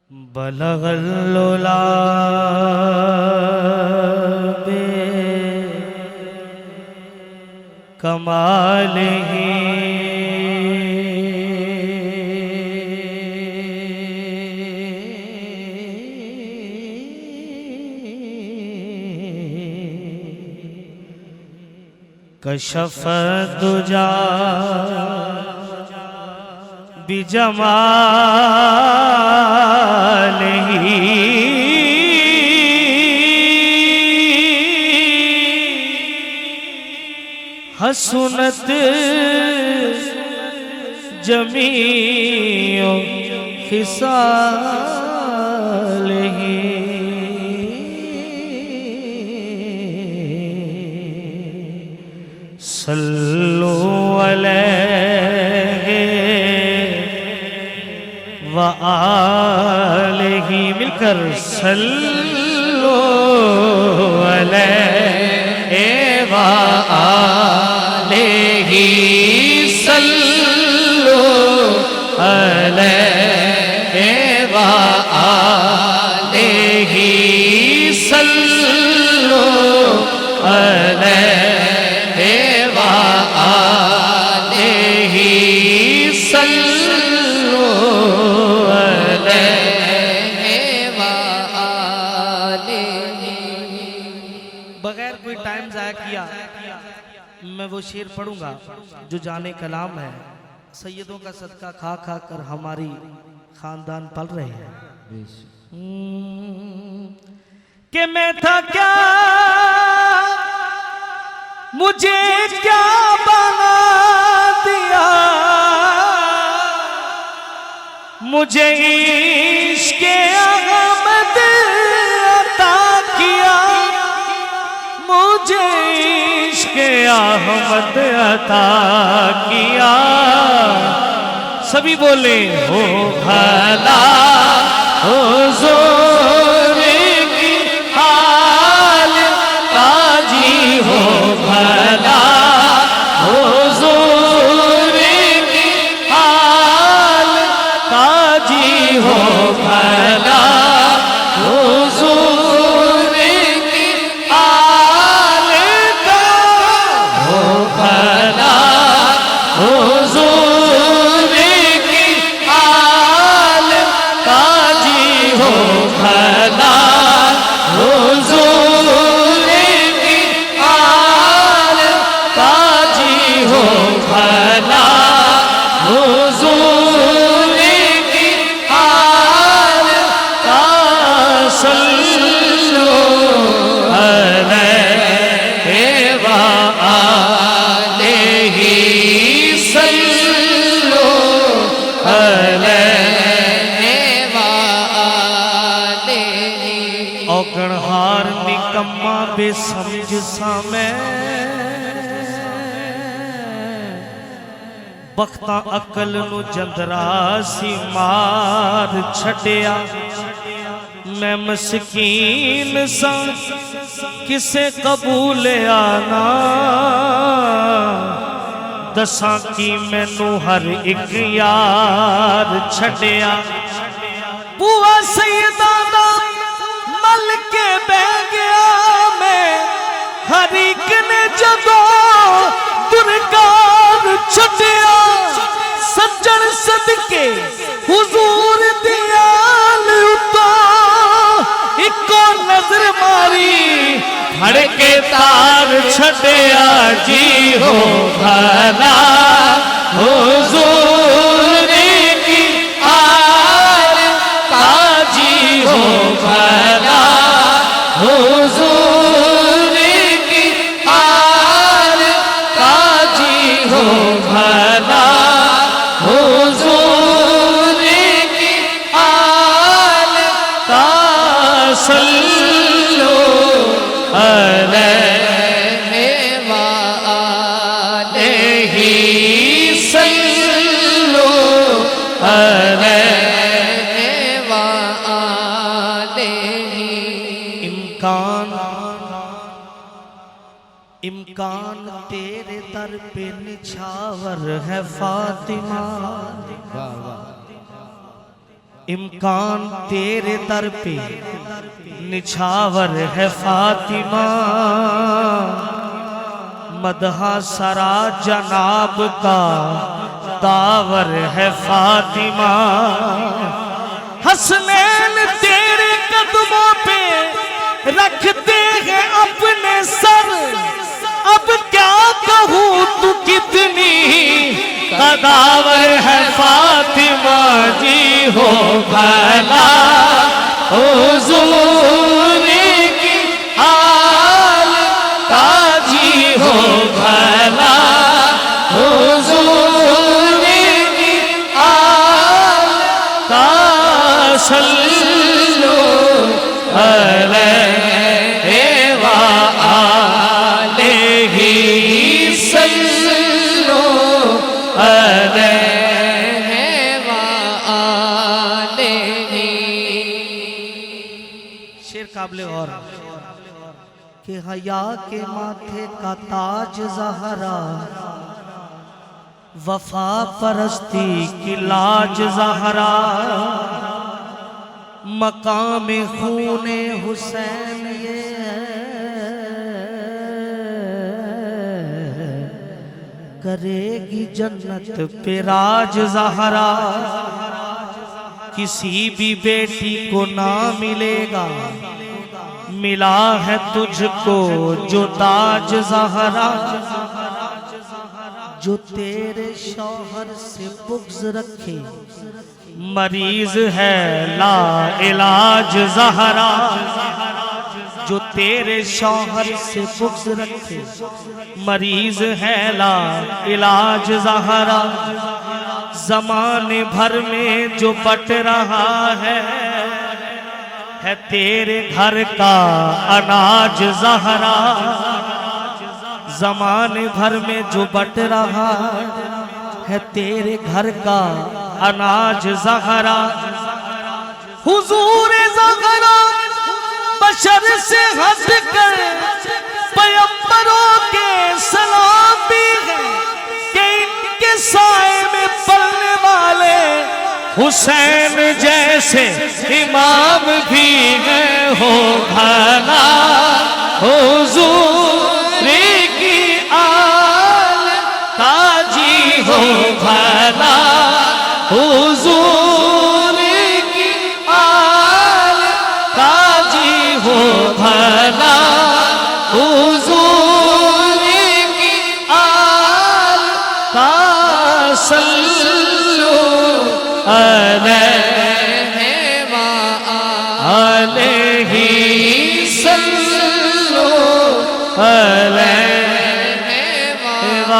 बलगल लोला बे कमाल ही कशफ दुजा बिजमाल ही हसनत जमीओ खिसाल ही सल्लु अलैहि व आलिही मिलकर सल्लु अलैहि व आलिही सल्लु अलैहि व आलिही सल्लु अलैहि बगैर कोई टाइम जाया किया मैं वो शेर पढ़ूंगा जो जाने कलाम है। सैयदों का सदका खा खा कर हमारी खानदान पल रहे हैं कि मैं था क्या मुझे क्या बना दिया मुझे इश्क़ अहमद अता किया मुझे इश्क़ अहमद अता किया। सभी बोले हो भला हुज़ूर की हाल ताजी हो भला हुज़ूर की हाल ताजी हो भला हुज़ूर की हाल का हो भला हुज़ूर की हाल ताजी हो भला हुज़ूर की हाल ताजी हो भला हुज़ूर की हाल का सल्लु अलैहि व आलिही सल्लु अलैहि व आलिही। औगणहार निकम्मा बेसमझ सा मैं बख्ता अकल नू जंदरासी मार छड़िया मैं मस्कीन सा किसे कबूल आना दसा की मैनू हर एक यार छड़िया। बुआ सैयदा दा मल के बह गया मैं हर एक ने जदों दुरकार छड़िया सज्जन सदके हुजूर दियाल उता इको नजर मारी धड़के तार छड़िया जी हो भला हुजूर की हाल ताजी हो भला हुजूर की हाल ताजी हो भला हुजूर की हाल का सल्लु अलैहि व आलिही सल्लु अलैहि व आलिही। इम्कान तेरे दर पे निछावर है फातिमा इम्कान तेरे दर पे निछावर है फातिमा, मदहा सरा जनाब का दावर है फातिमा। हसनैन तेरे कदमों पे रखते हैं अपने सर, अब क्या कहूँ तू कितनी कदावर है फातिमा जी हो भला हुजूर की हाल ताजी हो भला हुजूर की हाल तासल्लु अलैहि व आलिही सल्लु अलैहि व आलिही। शेर काबिल और कि हया के माथे का ताज ज़हरा, वफा परस्ती की लाज ज़हरा, मकाम खूने हुसैन ये करेगी जन्नत पे राज ज़हरा। किसी भी बेटी को ना मिलेगा, मिला है तुझको जो ताज ज़हरा। जो तेरे शौहर से बुग़्ज़ रखे, मरीज है ला इलाज ज़हरा। जो तेरे शौहर से बुग़्ज़ रखे, मरीज है ला इलाज ज़हरा। ज़माने भर में जो बट रहा है तेरे घर का अनाज ज़हरा। ज़माने भर में जो बट रहा है तेरे घर का अनाज ज़हरा। हुजूर ज़हरा बशर से हटकर पैगंबरों के सलाम भी है कि इनके साए में पलने वाले हुसैन जैसे इमाम भी है हो भला हुजूर की आल ताजी हो भला हुजूर की आल ताजी हो भला हुजूर की आल तासल्लु अलैहि व आलिही सल्लु अलैहि व